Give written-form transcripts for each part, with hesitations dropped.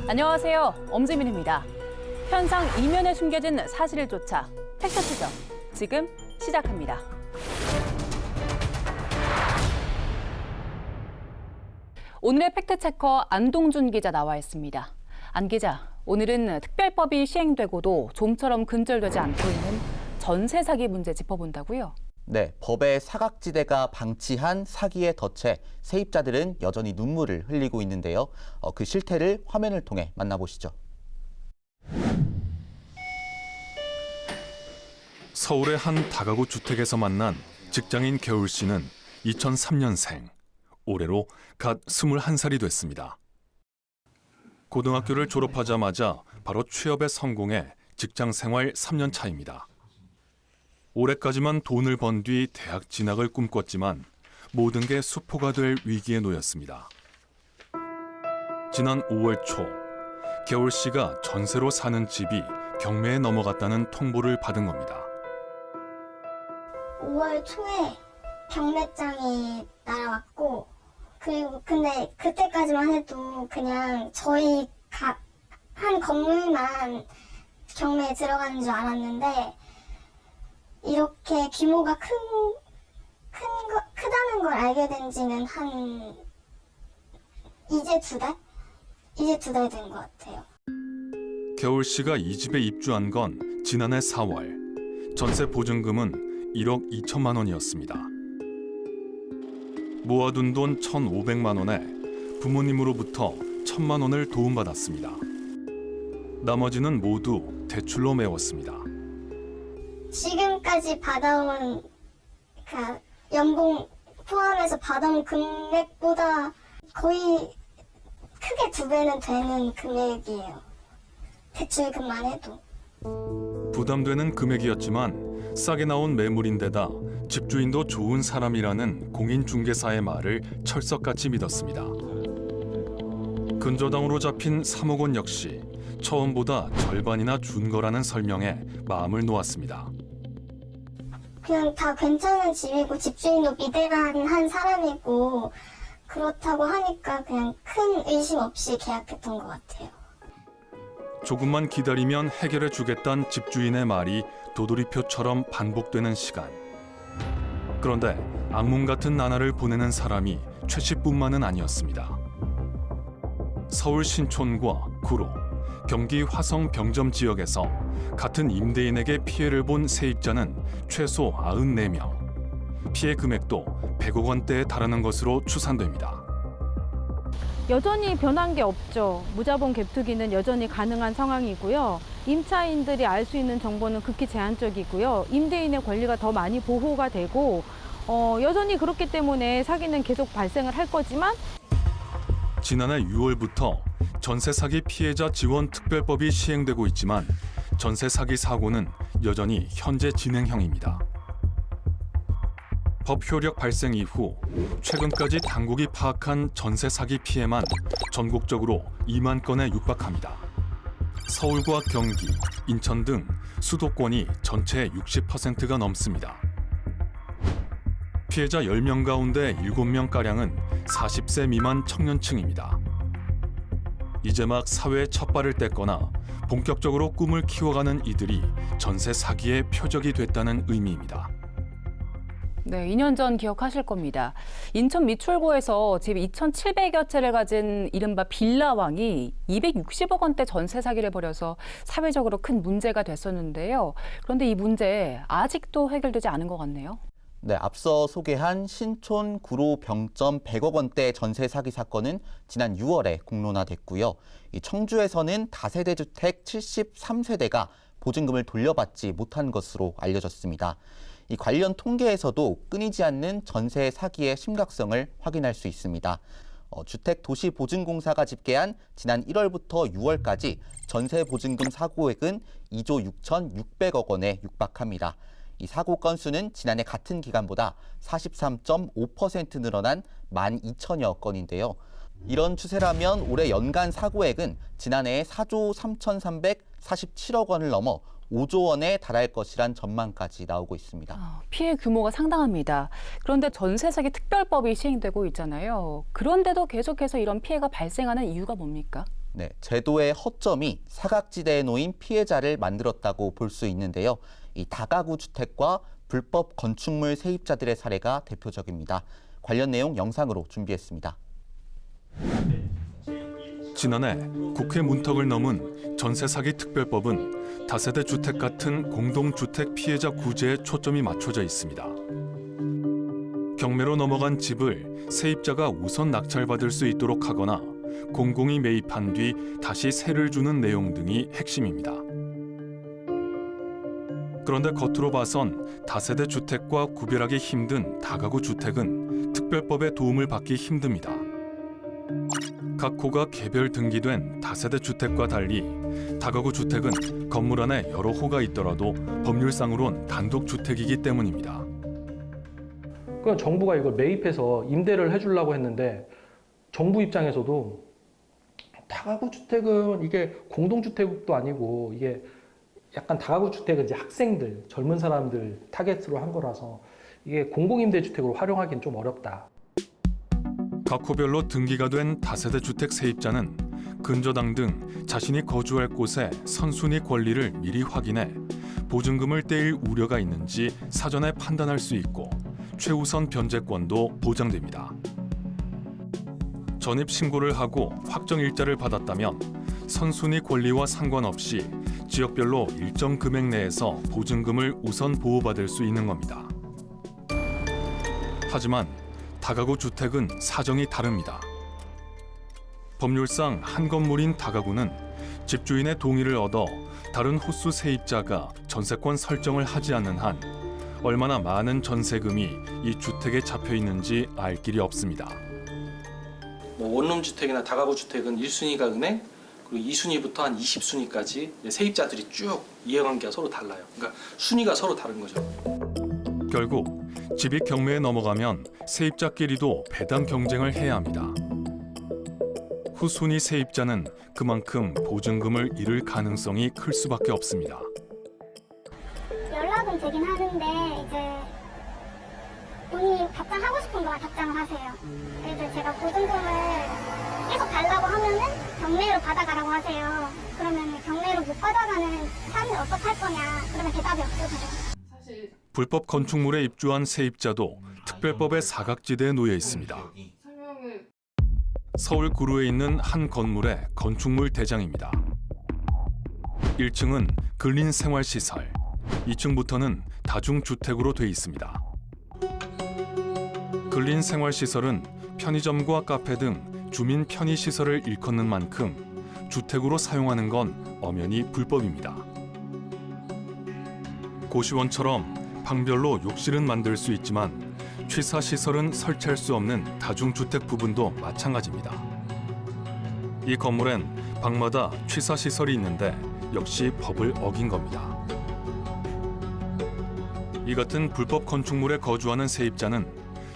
안녕하세요. 엄지민입니다. 현상 이면에 숨겨진 사실을 쫓아 팩트추적 지금 시작합니다. 오늘의 팩트체커 안동준 기자 나와 있습니다. 안 기자, 오늘은 특별법이 시행되고도 좀처럼 근절되지 않고 있는 전세 사기 문제 짚어본다고요? 네, 법의 사각지대가 방치한 사기에 덫에 세입자들은 여전히 눈물을 흘리고 있는데요. 그 실태를 화면을 통해 만나보시죠. 서울의 한 다가구 주택에서 만난 직장인 겨울 씨는 2003년생, 올해로 갓 21살이 됐습니다. 고등학교를 졸업하자마자 바로 취업에 성공해 직장 생활 3년 차입니다. 올해까지만 돈을 번 뒤 대학 진학을 꿈꿨지만 모든 게 수포가 될 위기에 놓였습니다. 지난 5월 초, 겨울 씨가 전세로 사는 집이 경매에 넘어갔다는 통보를 받은 겁니다. 5월 초에 경매장이 날아왔고, 그리고 근데 그때까지만 해도 그냥 저희 각 한 건물만 경매에 들어가는 줄 알았는데, 이렇게 규모가 크다는 걸 알게 된 지는 이제 두 달 된 것 같아요. 겨울 씨가 이 집에 입주한 건 지난해 4월. 전세 보증금은 1억 2천만 원이었습니다. 모아둔 돈 1,500만 원에 부모님으로부터 1,000만 원을 도움받았습니다. 나머지는 모두 대출로 메웠습니다. 지금까지 받아온 연봉 포함해서 받아온 금액보다 거의 크게 2배는 되는 금액이에요. 대출금만 해도. 부담되는 금액이었지만 싸게 나온 매물인데다 집주인도 좋은 사람이라는 공인중개사의 말을 철석같이 믿었습니다. 근저당으로 잡힌 3억 원 역시 처음보다 절반이나 준 거라는 설명에 마음을 놓았습니다. 그냥 다 괜찮은 집이고 집주인도 믿을만한 사람이고 그렇다고 하니까 그냥 큰 의심 없이 계약했던 것 같아요. 조금만 기다리면 해결해 주겠다는 집주인의 말이 도돌이표처럼 반복되는 시간. 그런데 악몽 같은 나날을 보내는 사람이 최 씨뿐만은 아니었습니다. 서울 신촌과 구로, 경기 화성 병점 지역에서 같은 임대인에게 피해를 본 세입자는 최소 94명. 피해 금액도 100억 원대에 달하는 것으로 추산됩니다. 여전히 변한 게 없죠. 무자본 갭투기는 여전히 가능한 상황이고요. 임차인들이 알 수 있는 정보는 극히 제한적이고요. 임대인의 권리가 더 많이 보호가 되고 여전히 그렇기 때문에 사기는 계속 발생을 할 거지만 지난해 6월부터 전세 사기 피해자 지원 특별법이 시행되고 있지만 전세 사기 사고는 여전히 현재 진행형입니다. 법 효력 발생 이후 최근까지 당국이 파악한 전세 사기 피해만 전국적으로 2만 건에 육박합니다. 서울과 경기, 인천 등 수도권이 전체의 60%가 넘습니다. 피해자 10명 가운데 7명가량은 40세 미만 청년층입니다. 이제 막 사회에 첫 발을 뗐거나 본격적으로 꿈을 키워가는 이들이 전세 사기의 표적이 됐다는 의미입니다. 네, 2년 전 기억하실 겁니다. 인천 미추홀구에서 집 2,700여 채를 가진 이른바 빌라왕이 260억 원대 전세 사기를 벌여서 사회적으로 큰 문제가 됐었는데요. 그런데 이 문제 아직도 해결되지 않은 것 같네요. 네, 앞서 소개한 신촌 구로 병점 100억 원대 전세 사기 사건은 지난 6월에 공론화됐고요. 이 청주에서는 다세대 주택 73세대가 보증금을 돌려받지 못한 것으로 알려졌습니다. 이 관련 통계에서도 끊이지 않는 전세 사기의 심각성을 확인할 수 있습니다. 주택도시보증공사가 집계한 지난 1월부터 6월까지 전세 보증금 사고액은 2조 6,600억 원에 육박합니다. 이 사고 건수는 지난해 같은 기간보다 43.5% 늘어난 12,000여 건인데요. 이런 추세라면 올해 연간 사고액은 지난해의 4조 3,347억 원을 넘어 5조 원에 달할 것이란 전망까지 나오고 있습니다. 피해 규모가 상당합니다. 그런데 전세 사기 특별법이 시행되고 있잖아요. 그런데도 계속해서 이런 피해가 발생하는 이유가 뭡니까? 네, 제도의 허점이 사각지대에 놓인 피해자를 만들었다고 볼 수 있는데요. 이 다가구 주택과 불법 건축물 세입자들의 사례가 대표적입니다. 관련 내용 영상으로 준비했습니다. 지난해 국회 문턱을 넘은 전세 사기 특별법은 다세대 주택 같은 공동주택 피해자 구제에 초점이 맞춰져 있습니다. 경매로 넘어간 집을 세입자가 우선 낙찰받을 수 있도록 하거나 공공이 매입한 뒤 다시 세를 주는 내용 등이 핵심입니다. 그런데 겉으로 봐선 다세대 주택과 구별하기 힘든 다가구 주택은 특별법의 도움을 받기 힘듭니다. 각 호가 개별 등기된 다세대 주택과 달리 다가구 주택은 건물 안에 여러 호가 있더라도 법률상으론 단독 주택이기 때문입니다. 그럼 정부가 이걸 매입해서 임대를 해주려고 했는데 정부 입장에서도 다가구 주택은 이게 공동주택도 아니고 이게 약간 다가구 주택은 이제 학생들, 젊은 사람들 타겟으로 한 거라서 이게 공공임대주택으로 활용하기는 좀 어렵다. 각 호별로 등기가 된 다세대 주택 세입자는 근저당 등 자신이 거주할 곳의 선순위 권리를 미리 확인해 보증금을 떼일 우려가 있는지 사전에 판단할 수 있고 최우선 변제권도 보장됩니다. 전입 신고를 하고 확정 일자를 받았다면 선순위 권리와 상관없이 지역별로 일정 금액 내에서 보증금을 우선 보호받을 수 있는 겁니다. 하지만 다가구 주택은 사정이 다릅니다. 법률상 한 건물인 다가구는 집주인의 동의를 얻어 다른 호수 세입자가 전세권 설정을 하지 않는 한 얼마나 많은 전세금이 이 주택에 잡혀 있는지 알 길이 없습니다. 원룸 주택이나 다가구 주택은 1순위가 은행, 그리고 2순위부터 한 20순위까지 세입자들이 쭉 이해관계가 서로 달라요. 그러니까 순위가 서로 다른 거죠. 결국 집이 경매에 넘어가면 세입자끼리도 배당 경쟁을 해야 합니다. 후순위 세입자는 그만큼 보증금을 잃을 가능성이 클 수밖에 없습니다. 연락은 되긴 하는데 이제 본인이 답장하고 싶은 거만 답장을 하세요. 그래서 제가 보증금을 계속 달라고 하면은 경매로 받아가라고 하세요. 그러면 경매로 못 받아가는 사람들 어떡할 거냐. 그러면 대답이 없으세요. 불법 건축물에 입주한 세입자도 특별법의 사각지대에 놓여 있습니다. 서울 구로에 있는 한 건물의 건축물 대장입니다. 1층은 근린생활시설, 2층부터는 다중주택으로 돼 있습니다. 근린생활시설은 편의점과 카페 등 주민 편의시설을 일컫는 만큼 주택으로 사용하는 건 엄연히 불법입니다. 고시원처럼 방별로 욕실은 만들 수 있지만 취사시설은 설치할 수 없는 다중주택 부분도 마찬가지입니다. 이 건물엔 방마다 취사시설이 있는데 역시 법을 어긴 겁니다. 이 같은 불법 건축물에 거주하는 세입자는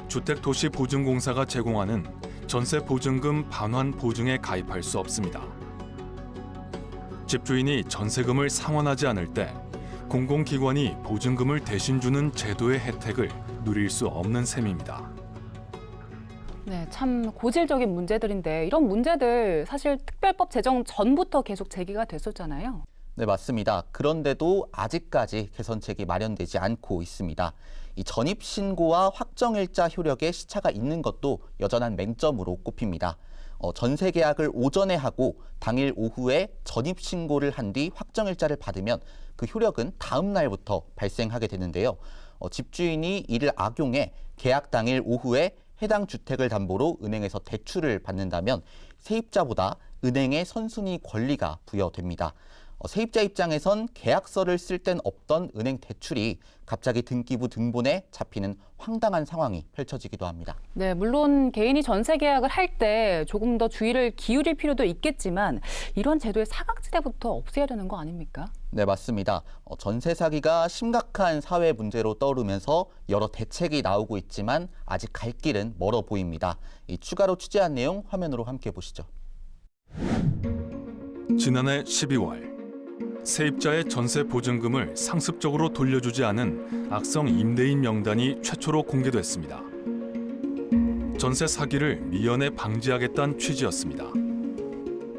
주택도시보증공사가 제공하는 전세보증금 반환 보증에 가입할 수 없습니다. 집주인이 전세금을 상환하지 않을 때 공공기관이 보증금을 대신 주는 제도의 혜택을 누릴 수 없는 셈입니다. 네, 참 고질적인 문제들인데 이런 문제들 사실 특별법 제정 전부터 계속 제기가 됐었잖아요. 네, 맞습니다. 그런데도 아직까지 개선책이 마련되지 않고 있습니다. 이 전입신고와 확정일자 효력에 시차가 있는 것도 여전한 맹점으로 꼽힙니다. 전세 계약을 오전에 하고 당일 오후에 전입신고를 한 뒤 확정일자를 받으면 그 효력은 다음 날부터 발생하게 되는데요. 집주인이 이를 악용해 계약 당일 오후에 해당 주택을 담보로 은행에서 대출을 받는다면 세입자보다 은행의 선순위 권리가 부여됩니다. 세입자 입장에선 계약서를 쓸 땐 없던 은행 대출이 갑자기 등기부 등본에 잡히는 황당한 상황이 펼쳐지기도 합니다. 네, 물론 개인이 전세 계약을 할 때 조금 더 주의를 기울일 필요도 있겠지만 이런 제도의 사각지대부터 없애야 되는 거 아닙니까? 네, 맞습니다. 전세 사기가 심각한 사회 문제로 떠오르면서 여러 대책이 나오고 있지만 아직 갈 길은 멀어 보입니다. 이 추가로 취재한 내용 화면으로 함께 보시죠. 지난해 12월 세입자의 전세 보증금을 상습적으로 돌려주지 않은 악성 임대인 명단이 최초로 공개됐습니다. 전세 사기를 미연에 방지하겠다는 취지였습니다.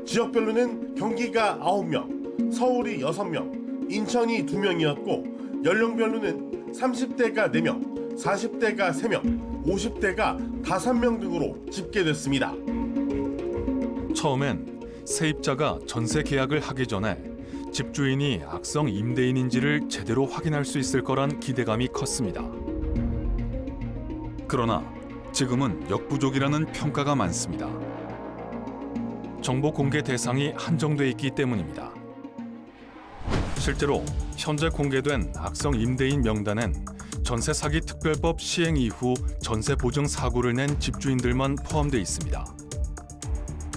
지역별로는 경기가 9명, 서울이 6명, 인천이 2명이었고 연령별로는 30대가 4명, 40대가 3명, 50대가 5명 등으로 집계됐습니다. 처음엔 세입자가 전세 계약을 하기 전에 집주인이 악성 임대인인지를 제대로 확인할 수 있을 거란 기대감이 컸습니다. 그러나 지금은 역부족이라는 평가가 많습니다. 정보 공개 대상이 한정돼 있기 때문입니다. 실제로 현재 공개된 악성 임대인 명단엔 전세 사기 특별법 시행 이후 전세 보증 사고를 낸 집주인들만 포함돼 있습니다.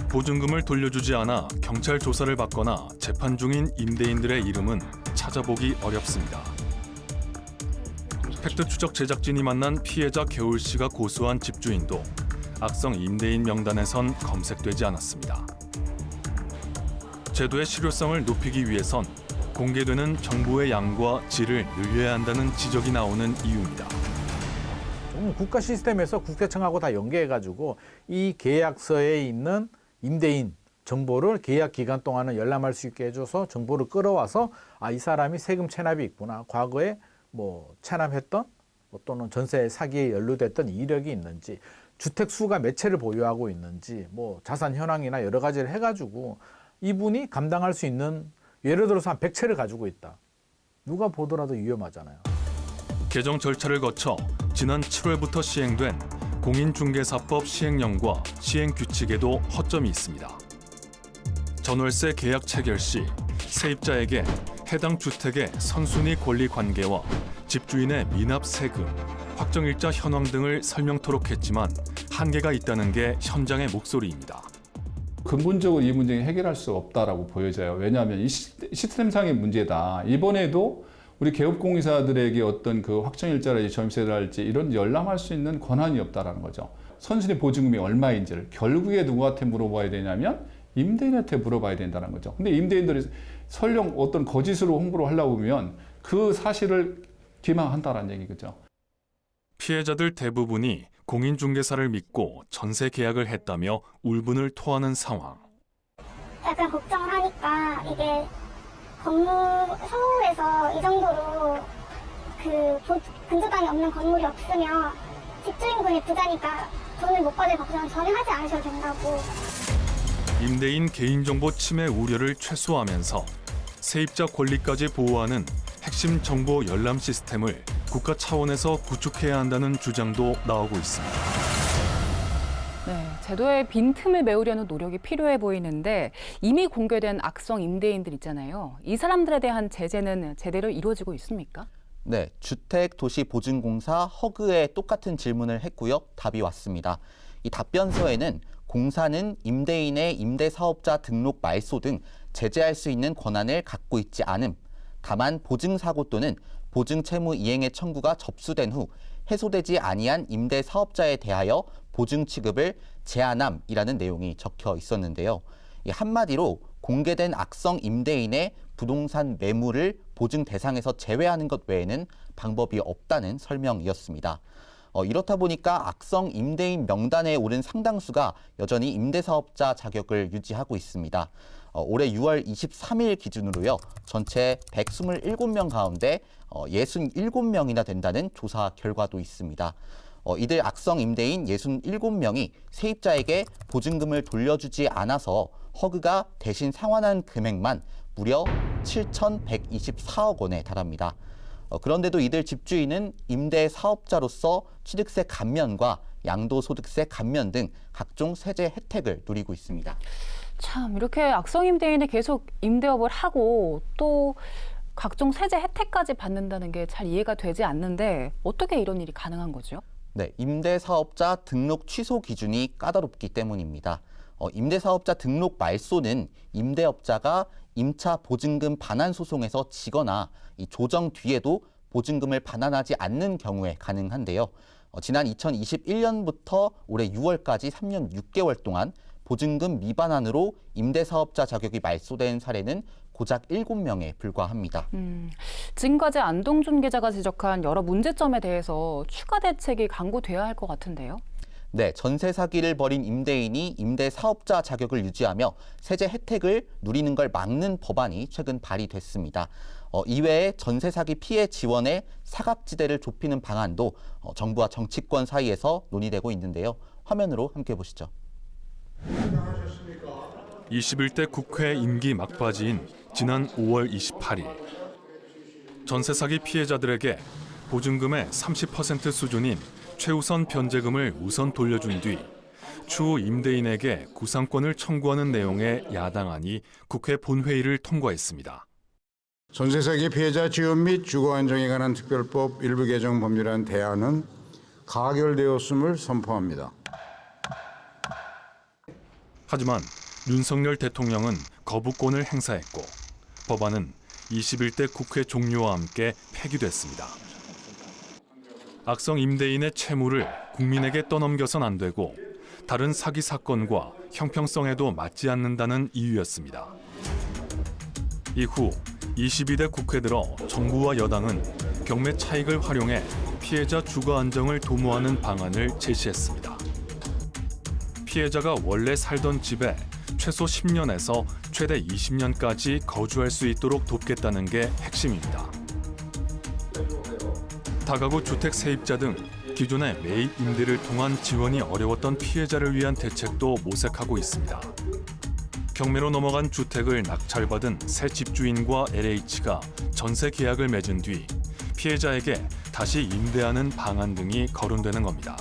보증금을 돌려주지 않아 경찰 조사를 받거나 재판 중인 임대인들의 이름은 찾아보기 어렵습니다. 팩트 추적 제작진이 만난 피해자 개울 씨가 고소한 집주인도 악성 임대인 명단에선 검색되지 않았습니다. 제도의 실효성을 높이기 위해선 공개되는 정보의 양과 질을 늘려야 한다는 지적이 나오는 이유입니다. 국가 시스템에서 국세청하고 다 연계해가지고 이 계약서에 있는 임대인 정보를 계약 기간 동안은 열람할 수 있게 해줘서 정보를 끌어와서 이 사람이 세금 체납이 있구나. 과거에 뭐 체납했던 또는 전세 사기에 연루됐던 이력이 있는지, 주택 수가 몇 채를 보유하고 있는지, 뭐 자산 현황이나 여러 가지를 해가지고 이분이 감당할 수 있는, 예를 들어서 한 100채를 가지고 있다. 누가 보더라도 위험하잖아요. 개정 절차를 거쳐 지난 7월부터 시행된 공인중개사법 시행령과 시행규칙에도 허점이 있습니다. 전월세 계약 체결 시 세입자에게 해당 주택의 선순위 권리 관계와 집주인의 미납 세금, 확정일자 현황 등을 설명토록 했지만 한계가 있다는 게 현장의 목소리입니다. 근본적으로 이 문제는 해결할 수 없다라고 보여져요. 왜냐하면 이 시스템상의 문제다. 이번에도 우리 개업공사들에게 어떤 그 확정일자랄지 점세랄지 이런 열람할 수 있는 권한이 없다라는 거죠. 선순위 보증금이 얼마인지를 결국에 누구한테 물어봐야 되냐면 임대인한테 물어봐야 된다는 거죠. 근데 임대인들이 설령 어떤 거짓으로 홍보를 하려고 하면 그 사실을 기망한다라는 얘기죠. 피해자들 대부분이 공인중개사를 믿고 전세 계약을 했다며 울분을 토하는 상황. 약간 걱정을 하니까 이게 건물 서울에서 이 정도로 근저당이 없는 건물이 없으면 집주인분이 부자니까 돈을 못 받을 걱정은 전혀 하지 않으셔도 된다고. 임대인 개인정보 침해 우려를 최소화하면서 세입자 권리까지 보호하는 핵심 정보 열람 시스템을 국가 차원에서 구축해야 한다는 주장도 나오고 있습니다. 네, 제도의 빈틈을 메우려는 노력이 필요해 보이는데 이미 공개된 악성 임대인들 있잖아요. 이 사람들에 대한 제재는 제대로 이루어지고 있습니까? 네, 주택도시보증공사 허그에 똑같은 질문을 했고요. 답이 왔습니다. 이 답변서에는 공사는 임대인의 임대사업자 등록 말소 등 제재할 수 있는 권한을 갖고 있지 않음. 다만 보증사고 또는 보증채무 이행의 청구가 접수된 후 해소되지 아니한 임대사업자에 대하여 보증 취급을 제한함이라는 내용이 적혀 있었는데요. 한마디로 공개된 악성 임대인의 부동산 매물을 보증 대상에서 제외하는 것 외에는 방법이 없다는 설명이었습니다. 이렇다 보니까 악성 임대인 명단에 오른 상당수가 여전히 임대사업자 자격을 유지하고 있습니다. 올해 6월 23일 기준으로요. 전체 127명 가운데 67명이나 된다는 조사 결과도 있습니다. 이들 악성 임대인 67명이 세입자에게 보증금을 돌려주지 않아서 허그가 대신 상환한 금액만 무려 7,124억 원에 달합니다. 그런데도 이들 집주인은 임대 사업자로서 취득세 감면과 양도소득세 감면 등 각종 세제 혜택을 누리고 있습니다. 참 이렇게 악성 임대인이 계속 임대업을 하고 또 각종 세제 혜택까지 받는다는 게 잘 이해가 되지 않는데 어떻게 이런 일이 가능한 거죠? 네, 임대사업자 등록 취소 기준이 까다롭기 때문입니다. 임대사업자 등록 말소는 임대업자가 임차 보증금 반환 소송에서 지거나 이 조정 뒤에도 보증금을 반환하지 않는 경우에 가능한데요. 지난 2021년부터 올해 6월까지 3년 6개월 동안 보증금 미반환으로 임대사업자 자격이 말소된 사례는 고작 7명에 불과합니다. 지금까지 안동준 기자가 지적한 여러 문제점에 대해서 추가 대책이 강구돼야 할 것 같은데요. 네, 전세 사기를 벌인 임대인이 임대사업자 자격을 유지하며 세제 혜택을 누리는 걸 막는 법안이 최근 발의됐습니다. 이외에 전세 사기 피해 지원의 사각지대를 좁히는 방안도 정부와 정치권 사이에서 논의되고 있는데요. 화면으로 함께 보시죠. 21대 국회 임기 막바지인 지난 5월 28일 전세 사기 피해자들에게 보증금의 30% 수준인 최우선 변제금을 우선 돌려준 뒤 추후 임대인에게 구상권을 청구하는 내용의 야당안이 국회 본회의를 통과했습니다. 전세 사기 피해자 지원 및 주거 안정에 관한 특별법 일부 개정 법률안 대안은 가결되었음을 선포합니다. 하지만 윤석열 대통령은 거부권을 행사했고 법안은 21대 국회 종료와 함께 폐기됐습니다. 악성 임대인의 채무를 국민에게 떠넘겨선 안 되고 다른 사기 사건과 형평성에도 맞지 않는다는 이유였습니다. 이후 22대 국회 들어 정부와 여당은 경매 차익을 활용해 피해자 주거 안정을 도모하는 방안을 제시했습니다. 피해자가 원래 살던 집에 최소 10년에서 최대 20년까지 거주할 수 있도록 돕겠다는 게 핵심입니다. 다가구 주택 세입자 등 기존의 매입 임대를 통한 지원이 어려웠던 피해자를 위한 대책도 모색하고 있습니다. 경매로 넘어간 주택을 낙찰받은 새 집주인과 LH가 전세 계약을 맺은 뒤 피해자에게 다시 임대하는 방안 등이 거론되는 겁니다.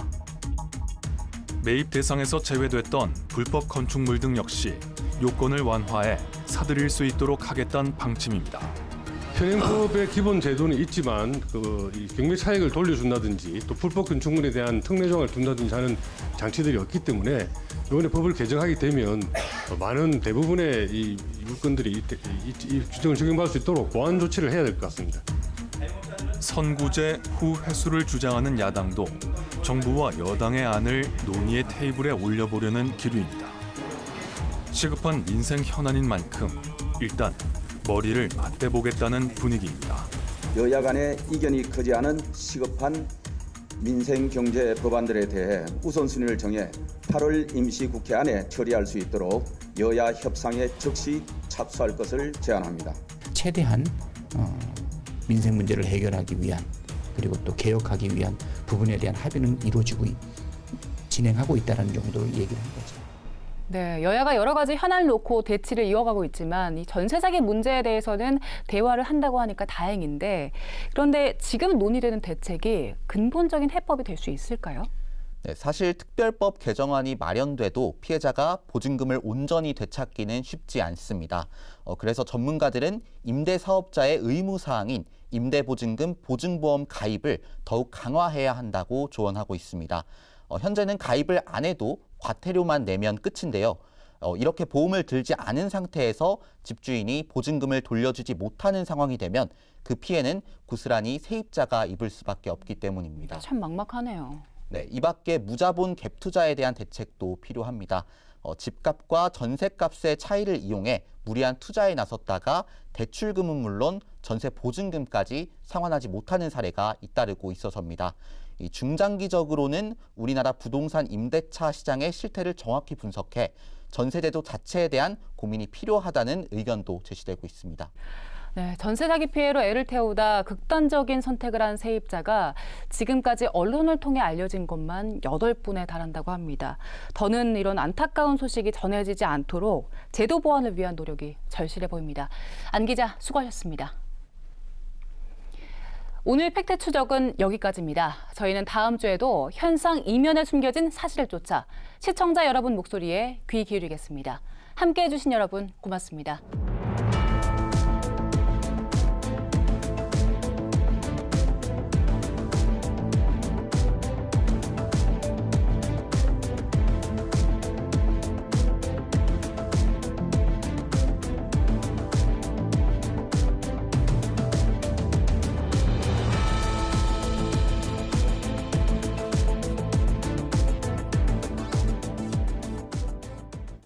매입 대상에서 제외됐던 불법 건축물 등 역시 요건을 완화해 사들일 수 있도록 하겠다는 방침입니다. 현행법의 기본 제도는 있지만 이 경매 차익을 돌려준다든지 또 불법 건축물에 대한 특례 조항을 둔다든지 하는 장치들이 없기 때문에 이번에 법을 개정하게 되면 많은 대부분의 이 물건들이 이 규정을 적용받을 수 있도록 보완 조치를 해야 될 것 같습니다. 선구제 후 회수를 주장하는 야당도 정부와 여당의 안을 논의의 테이블에 올려보려는 기류입니다. 시급한 민생 현안인 만큼 일단 머리를 맞대보겠다는 분위기입니다. 여야 간의 이견이 크지 않은 시급한 민생 경제 법안들에 대해 우선순위를 정해 8월 임시국회 안에 처리할 수 있도록 여야 협상에 즉시 착수할 것을 제안합니다. 최대한 민생 문제를 해결하기 위한 그리고 또 개혁하기 위한 부분에 대한 합의는 이루어지고 진행하고 있다는 정도를 얘기를 한 거죠. 네, 여야가 여러 가지 현안을 놓고 대치를 이어가고 있지만 이 전세 사기 문제에 대해서는 대화를 한다고 하니까 다행인데 그런데 지금 논의되는 대책이 근본적인 해법이 될 수 있을까요? 네, 사실 특별법 개정안이 마련돼도 피해자가 보증금을 온전히 되찾기는 쉽지 않습니다. 그래서 전문가들은 임대사업자의 의무사항인 임대보증금 보증보험 가입을 더욱 강화해야 한다고 조언하고 있습니다. 현재는 가입을 안 해도 과태료만 내면 끝인데요. 이렇게 보험을 들지 않은 상태에서 집주인이 보증금을 돌려주지 못하는 상황이 되면 그 피해는 고스란히 세입자가 입을 수밖에 없기 때문입니다. 참 막막하네요. 네, 이 밖에 무자본 갭 투자에 대한 대책도 필요합니다. 집값과 전셋값의 차이를 이용해 무리한 투자에 나섰다가 대출금은 물론 전세 보증금까지 상환하지 못하는 사례가 잇따르고 있어서입니다. 중장기적으로는 우리나라 부동산 임대차 시장의 실태를 정확히 분석해 전세제도 자체에 대한 고민이 필요하다는 의견도 제시되고 있습니다. 네, 전세 사기 피해로 애를 태우다 극단적인 선택을 한 세입자가 지금까지 언론을 통해 알려진 것만 8분에 달한다고 합니다. 더는 이런 안타까운 소식이 전해지지 않도록 제도 보완을 위한 노력이 절실해 보입니다. 안 기자 수고하셨습니다. 오늘 팩트 추적은 여기까지입니다. 저희는 다음 주에도 현상 이면에 숨겨진 사실을 쫓아 시청자 여러분 목소리에 귀 기울이겠습니다. 함께해 주신 여러분 고맙습니다.